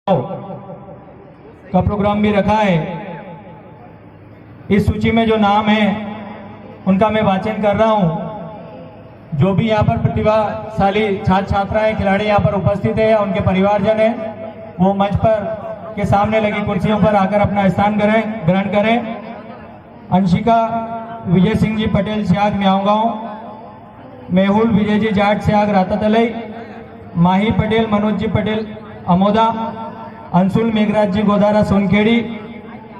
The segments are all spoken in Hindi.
का प्रोग्राम भी रखा है। इस सूची में जो नाम है उनका मैं वाचन कर रहा हूं। जो भी यहाँ पर प्रतिभाशाली छात्र छात्राएं खिलाड़ी यहाँ पर उपस्थित है या उनके परिवारजन है, वो मंच पर के सामने लगी कुर्सियों पर आकर अपना स्थान ग्रहण करें। अंशिका विजय सिंह जी पटेल सियाग म्याऊंगांव, मेहुल विजय जी जाट सियाग रातातलई, माही पटेल मनोज जी पटेल अमोदा, अंशुल मेघराज जी गोदारा सोनखेड़ी,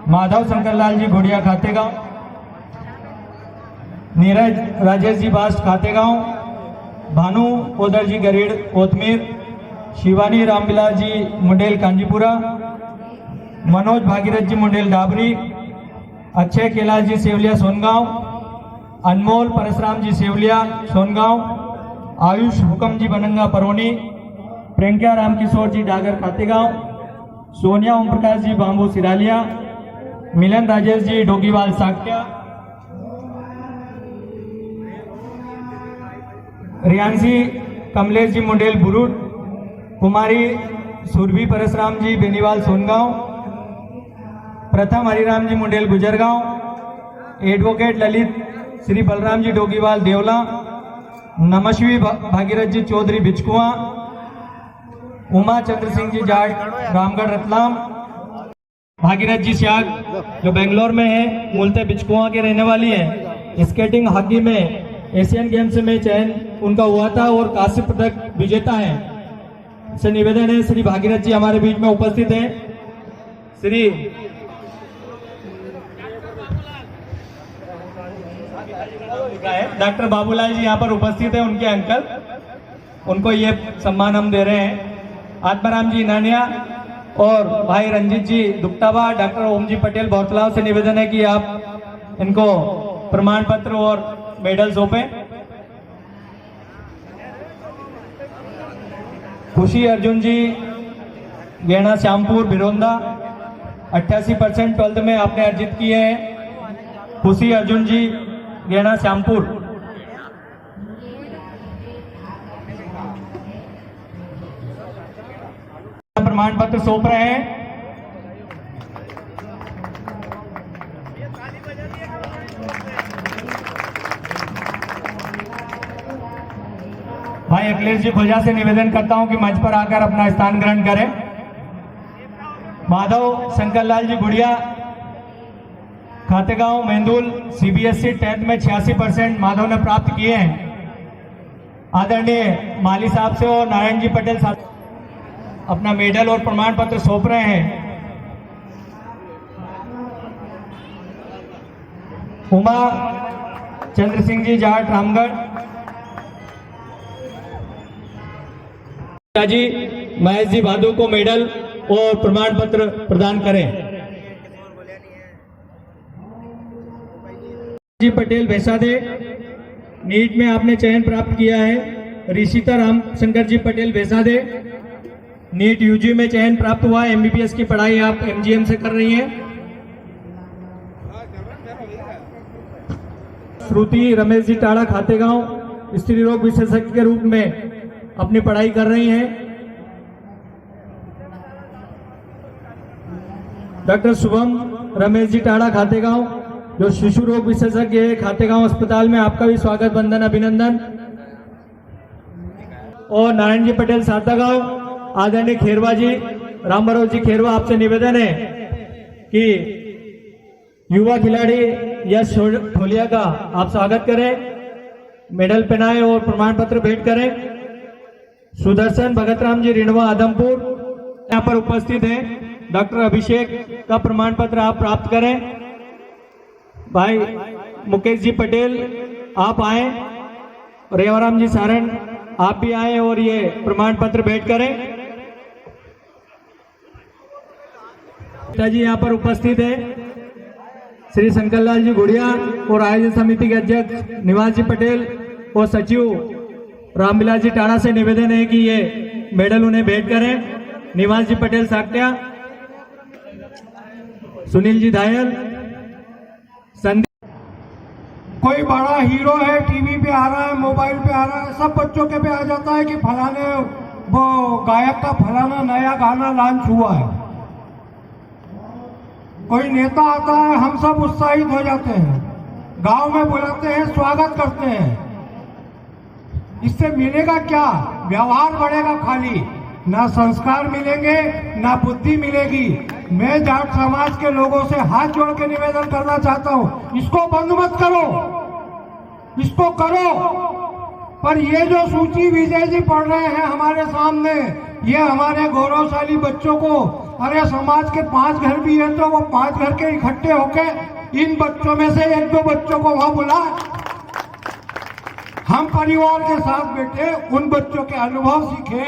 माधव शंकरलाल जी घोड़िया खातेगांव, नीरज राजेश जी बास्ट खातेगांव, भानु ओदर जी गरीड कोतमीर, शिवानी रामबिलास जी मुंडेल कांजीपुरा, मनोज भागीरथ जी मुंडेल डाबरी, अक्षय कैलाश जी सेवलिया सोनगांव, अनमोल परशुराम जी सेवलिया सोनगांव, आयुष हुकम जी बनंगा परौनी, प्रियंका रामकिशोर जी डागर खातेगांव, सोनिया ओम प्रकाश जी बांबू सिरालिया, मिलन राजेश जी डोगीवाल साक्या, रियांशी कमलेश जी मुंडेल बुरुड, कुमारी सुरभि परशुराम जी बेनीवाल सोनगांव, प्रथम हरिराम जी मुंडेल गुजरगांव, एडवोकेट ललित श्री बलराम जी डोगीवाल देवला, नमस्वी भागीरथ जी चौधरी बिचकुआ, उमा चंद्र सिंह जी जाट रामगढ़ रतलाम, भागीरथ जी सियाग जो बेंगलोर में है, मूलतः बिचकुआ के रहने वाली है। स्केटिंग हॉकी में एशियन गेम्स में चयन उनका हुआ था और कांस्य पदक विजेता है। से निवेदन है श्री भागीरथ जी हमारे बीच में उपस्थित हैं। श्री डॉक्टर बाबूलाल जी यहाँ पर उपस्थित है, उनके अंकल, उनको ये सम्मान हम दे रहे हैं। आत्माराम जी नानिया और भाई रंजीत जी दुक्तावा, डॉक्टर ओम जी पटेल बौरतलाव से निवेदन है कि आप इनको प्रमाण पत्र और मेडल सौंपे। खुशी अर्जुन जी गेणा श्यामपुर बिरोंदा, 88% 12th में आपने अर्जित किए हैं। खुशी अर्जुन जी गेणा श्यामपुर। प्रमाण पत्र सौंप रहे हैं। भाई अखिलेश जी खोजा से निवेदन करता हूं कि मंच पर आकर अपना स्थान ग्रहण करें। माधव शंकरलाल जी गुड़िया खातेगांव मेंदुल, सीबीएसई 10th में 86% माधव ने प्राप्त किए हैं। आदरणीय माली साहब से और नारायण जी पटेल साहब अपना मेडल और प्रमाण पत्र सौंप रहे हैं। उमा चंद्र सिंह जी जाट रामगढ़ जी, महेश जी भादु को मेडल और प्रमाण पत्र प्रदान करें। जी पटेल वैसादे, नीट में आपने चयन प्राप्त किया है। ऋषिता राम शंकर जी पटेल वैसादे, नीट यूजी में चयन प्राप्त हुआ है। एमबीबीएस की पढ़ाई आप एमजीएम से कर रही हैं। श्रुति रमेश जी टाड़ा खातेगांव, स्त्री रोग विशेषज्ञ के रूप में अपनी पढ़ाई कर रही हैं। डॉक्टर शुभम रमेश जी टाड़ा खातेगांव जो शिशु रोग विशेषज्ञ है खातेगांव अस्पताल में, आपका भी स्वागत वंदन अभिनंदन। और नारायण जी पटेल सातागांव, आदरणीय खेरवा जी राम भरोज जी खेरवा, आपसे निवेदन है कि युवा खिलाड़ी यश ठोलिया का आप स्वागत करें, मेडल पहनाएं और प्रमाण पत्र भेंट करें। सुदर्शन भगतराम जी रिणवा आदमपुर यहाँ पर उपस्थित हैं। डॉक्टर अभिषेक का प्रमाण पत्र आप प्राप्त करें। भाई मुकेश जी पटेल आप आए, रेवाराम जी सारण आप भी आए और ये प्रमाण पत्र भेंट करें। पिताजी यहाँ पर उपस्थित है। श्री शंकरलाल जी गुड़िया और आयोजन समिति के अध्यक्ष निवास जी पटेल और सचिव रामबिलास जी टाड़ा से निवेदन है कि ये मेडल उन्हें भेंट करें। निवास जी पटेल साक्या, सुनील जी धायल, कोई बड़ा हीरो है, टीवी पे आ रहा है, मोबाइल पे आ रहा है, सब बच्चों के पे आ जाता है कि फलाने वो गायक का फलाना नया गाना लॉन्च हुआ है, कोई नेता आता है, हम सब उत्साहित हो जाते हैं, गांव में बुलाते हैं, स्वागत करते हैं। इससे मिलेगा क्या? व्यवहार बढ़ेगा खाली, ना संस्कार मिलेंगे, ना बुद्धि मिलेगी। मैं जाट समाज के लोगों से हाथ जोड़ के निवेदन करना चाहता हूं, इसको बंद मत करो, इसको करो। पर ये जो सूची विजय जी पढ़ रहे हैं हमारे सामने, ये हमारे गौरवशाली बच्चों को, अरे समाज के 5 घर भी है तो वो 5 घर के इकट्ठे होके इन बच्चों में से 1-2 बच्चों को वहां बुला, हम परिवार के साथ बैठे उन बच्चों के अनुभव सीखे।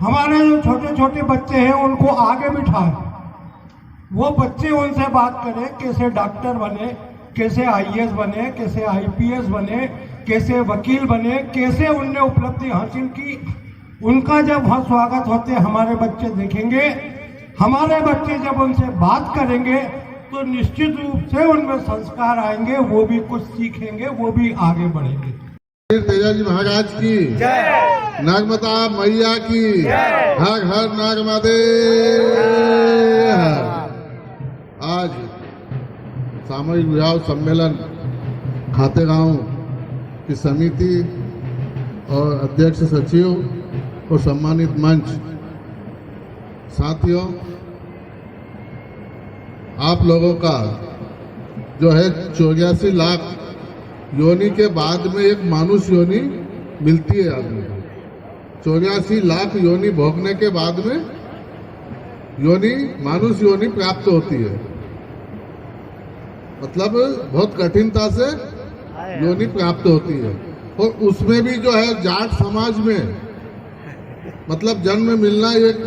हमारे जो छोटे छोटे बच्चे हैं उनको आगे बिठाए, वो बच्चे उनसे बात करें, कैसे डॉक्टर बने, कैसे आईएएस बने, कैसे आईपीएस बने, कैसे वकील बने, कैसे उनने उपलब्धि हासिल की। उनका जब वहां स्वागत होते हमारे बच्चे देखेंगे, हमारे बच्चे जब उनसे बात करेंगे तो निश्चित रूप से उनमें संस्कार आएंगे, वो भी कुछ सीखेंगे, वो भी आगे बढ़ेंगे। तेजाजी महाराज की जय, नर्मदा मैया की जय, हर हर नर्मदे। आज सामूहिक विवाह सम्मेलन खातेगांव की समिति और अध्यक्ष सचिव और सम्मानित मंच, साथियों, आप लोगों का जो है 84 लाख योनि के बाद में एक मानुष योनि मिलती है आदमी को। 84 लाख योनि भोगने के बाद में योनि मानुष योनि प्राप्त होती है। मतलब बहुत कठिनता से योनि प्राप्त होती है, और उसमें भी जो है जाट समाज में मतलब जन्म मिलना एक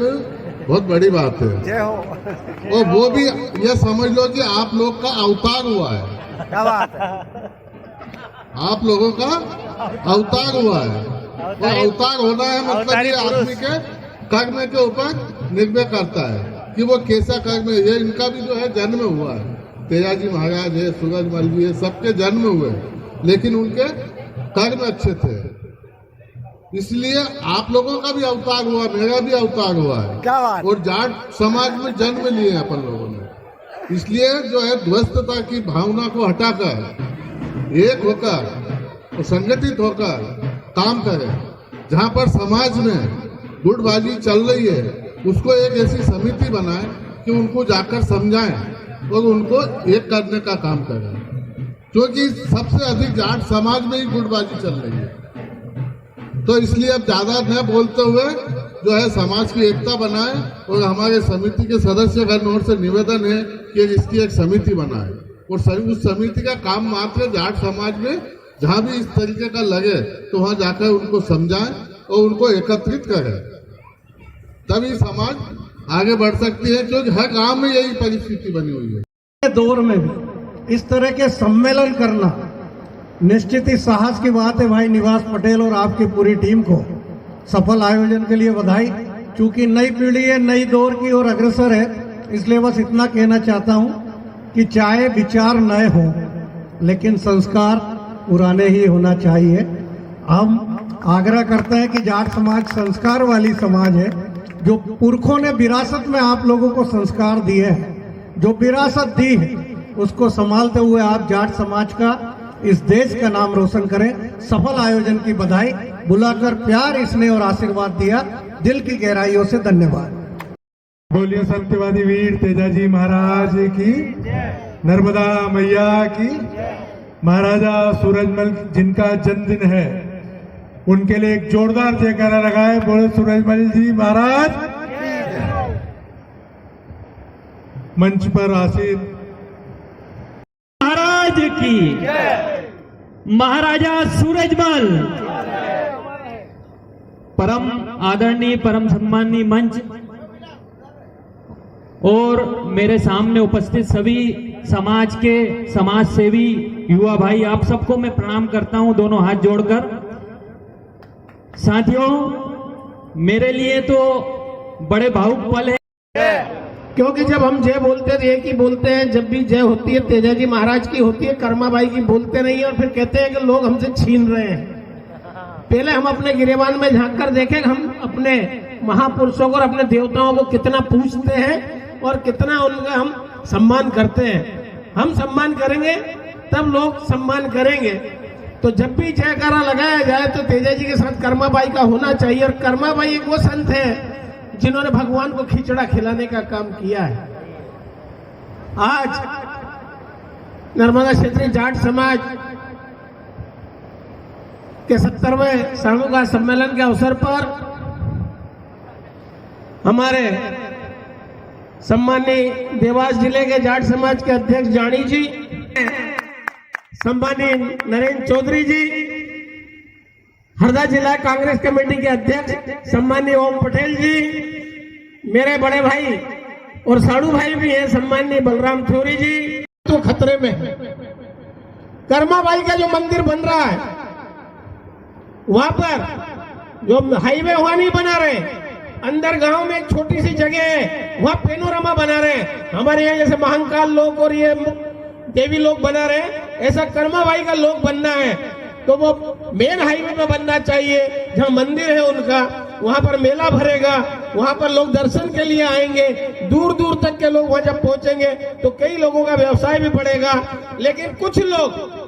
बहुत बड़ी बात है। और वो भी ये समझ लो कि आप लोग का अवतार हुआ है। क्या बात है? आप लोगों का अवतार हुआ है, और अवतार होना है मतलब ये आदमी के कर्म के ऊपर निर्भर करता है कि वो कैसा कर्म है। ये इनका भी जो है जन्म हुआ है, तेजाजी महाराज है, सूरजमल जी है, सबके जन्म हुए, लेकिन उनके कर्म अच्छे थे, इसलिए आप लोगों का भी अवतार हुआ, मेरा भी अवतार हुआ है। क्या बात? और जाट समाज में जन्म लिए हैं अपन लोगों ने, इसलिए जो है ध्वस्तता की भावना को हटाकर एक होकर और संगठित होकर काम करें। जहां पर समाज में गुटबाजी चल रही है उसको एक ऐसी समिति बनाएं कि उनको जाकर समझाएं और उनको एक करने का काम करें, क्योंकि सबसे अधिक जाट समाज में ही गुटबाजी चल रही है। तो इसलिए अब ज्यादा न बोलते हुए जो है समाज की एकता बनाए, और हमारे समिति के सदस्यगण ओर से निवेदन है कि इसकी एक समिति बनाए, और उस समिति का काम मात्र जाट समाज में जहां भी इस तरीके का लगे तो वहां जाकर उनको समझाएं और उनको एकत्रित करें, तभी समाज आगे बढ़ सकती है, क्योंकि हर गांव में यही परिस्थिति बनी हुई है। दौर में भी इस तरह के सम्मेलन करना निश्चित ही साहस की बात है। भाई निवास पटेल और आपकी पूरी टीम को सफल आयोजन के लिए बधाई। चूंकि नई पीढ़ी है, नई दौर की ओर अग्रसर है, इसलिए बस इतना कहना चाहता हूं कि चाहे विचार नए हों लेकिन संस्कार पुराने ही होना चाहिए। हम आग्रह करते हैं कि जाट समाज संस्कार वाली समाज है, जो पुरखों ने विरासत में आप लोगों को संस्कार दिए हैं, जो विरासत दी है उसको संभालते हुए आप जाट समाज का, इस देश का नाम रोशन करें। सफल आयोजन की बधाई, बुलाकर प्यार, स्नेह और आशीर्वाद दिया, दिल की गहराइयों से धन्यवाद। बोलिए सत्यवादी वीर तेजाजी महाराज की, नर्मदा मैया की। महाराजा सूरजमल जिनका जन्मदिन है उनके लिए एक जोरदार जयकारा लगाए। बोले सूरजमल जी महाराज। मंच पर आसीन महाराज की, महाराजा सूरजमल, परम आदरणीय, परम सम्माननीय मंच और मेरे सामने उपस्थित सभी समाज के समाज सेवी युवा भाई, आप सबको मैं प्रणाम करता हूं दोनों हाथ जोड़कर। साथियों, मेरे लिए तो बड़े भावुक पल है, क्योंकि जब हम जय बोलते हैं एक ही बोलते हैं, जब भी जय होती है तेजाजी महाराज की होती है, कर्मा बाई की बोलते नहीं है, और फिर कहते हैं कि लोग हमसे छीन रहे हैं। पहले हम अपने गिरेबान में झांक कर देखें हम अपने महापुरुषों को और अपने देवताओं को कितना पूजते हैं और कितना उनका हम सम्मान करते हैं। हम सम्मान करेंगे तब लोग सम्मान करेंगे। तो जब भी जयकारा लगाया जाए तो तेजा जी के साथ कर्माबाई का होना चाहिए। और कर्माबाई एक वो संत है जिन्होंने भगवान को खिचड़ा खिलाने का काम किया है। आज नर्मदा क्षेत्रीय जाट समाज के 70वें सामूहिक सम्मेलन के अवसर पर हमारे सम्मानीय देवास जिले के जाट समाज के अध्यक्ष जानी जी, सम्मानीय नरेंद्र चौधरी जी, हरदा जिला कांग्रेस कमेटी के अध्यक्ष सम्मानीय ओम पटेल जी, मेरे बड़े भाई और साड़ू भाई भी हैं सम्मानीय बलराम थोरी जी, तो खतरे में है। कर्माबाई का जो मंदिर बन रहा है वहां पर जो हाईवे वहां नहीं बना रहे, अंदर गांव में एक छोटी सी जगह है वहां पेनोरमा बना रहे हैं। हमारे यहाँ जैसे महंकाल लोग और ये देवी लोग बना रहे हैं, ऐसा कर्माबाई का लोग बनना है तो वो मेन हाईवे पे बनना चाहिए जहाँ मंदिर है उनका। वहां पर मेला भरेगा, वहां पर लोग दर्शन के लिए आएंगे, दूर दूर तक के लोग वहां जब पहुंचेंगे तो कई लोगों का व्यवसाय भी बढ़ेगा। लेकिन कुछ लोग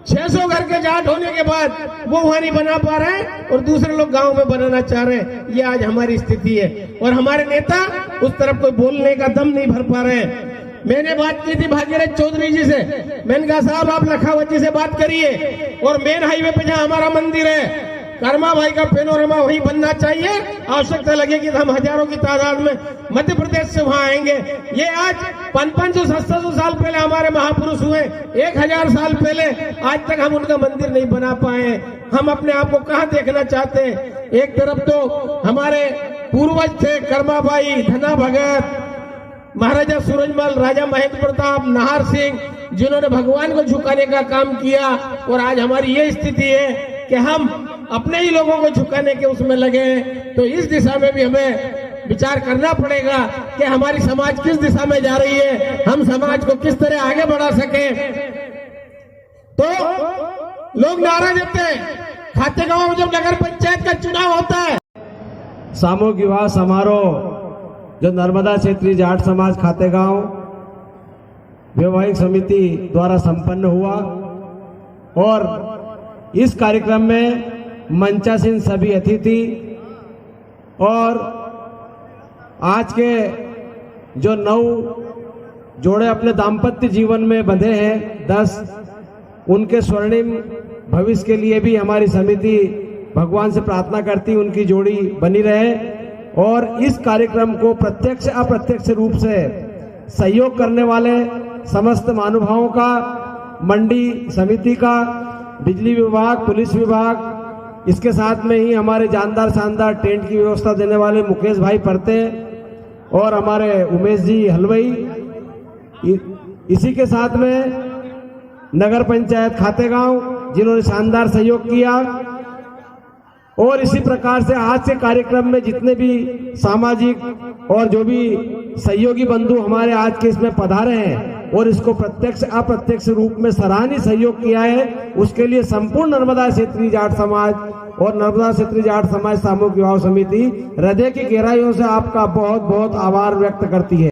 600 घर के जाट होने के बाद वो वहां नहीं बना पा रहे हैं और दूसरे लोग गांव में बनाना चाह रहे हैं। ये आज हमारी स्थिति है और हमारे नेता उस तरफ कोई बोलने का दम नहीं भर पा रहे हैं। मैंने बात की थी भागीरथ चौधरी जी से, मैंने कहा साहब आप लखावत जी से बात करिए और मेन हाईवे पे जहां हमारा मंदिर है कर्माबाई का पेनोरमा वहीं बनना चाहिए। आवश्यकता लगेगी तो हम हजारों की तादाद में मध्य प्रदेश से वहां आएंगे। ये आज 500-700 साल पहले हमारे महापुरुष हुए, 1000 साल पहले, आज तक हम उनका मंदिर नहीं बना पाए। हम अपने आप को कहाँ देखना चाहते हैं? एक तरफ तो हमारे पूर्वज थे कर्माबाई, धना भगत, महाराजा सूरजमल, राजा महेंद्र प्रताप, नाहर सिंह, जिन्होंने भगवान को झुकाने का काम किया। और आज हमारी ये स्थिति है कि हम अपने ही लोगों को झुकाने के उसमें लगे। तो इस दिशा में भी हमें विचार करना पड़ेगा कि हमारी समाज किस दिशा में जा रही है, हम समाज को किस तरह आगे बढ़ा सके। तो लोग नारा देते हैं, खातेगांव में जब नगर पंचायत का चुनाव होता है, सामूहिक विवाह समारोह जो नर्मदा क्षेत्रीय जाट समाज खातेगांव वैवाहिक समिति द्वारा संपन्न हुआ और इस कार्यक्रम में मंचासीन सभी अतिथि और आज के जो 9 जोड़े अपने दाम्पत्य जीवन में बंधे हैं 10, उनके स्वर्णिम भविष्य के लिए भी हमारी समिति भगवान से प्रार्थना करती उनकी जोड़ी बनी रहे। और इस कार्यक्रम को प्रत्यक्ष अप्रत्यक्ष रूप से सहयोग करने वाले समस्त महानुभावों का, मंडी समिति का, बिजली विभाग, पुलिस विभाग, इसके साथ में ही हमारे जानदार शानदार टेंट की व्यवस्था देने वाले मुकेश भाई परते और हमारे उमेश जी हलवई, इसी के साथ में नगर पंचायत खातेगांव जिन्होंने शानदार सहयोग किया। और इसी प्रकार से आज के कार्यक्रम में जितने भी सामाजिक और जो भी सहयोगी बंधु हमारे आज के इसमें पधारे हैं और इसको प्रत्यक्ष अप्रत्यक्ष रूप में सराहनीय सहयोग किया है, उसके लिए संपूर्ण नर्मदा क्षेत्रीय जाट समाज और नर्मदा क्षेत्रीय जाट समाज सामूहिक विवाह समिति हृदय की गहराइयों से आपका बहुत बहुत आभार व्यक्त करती है।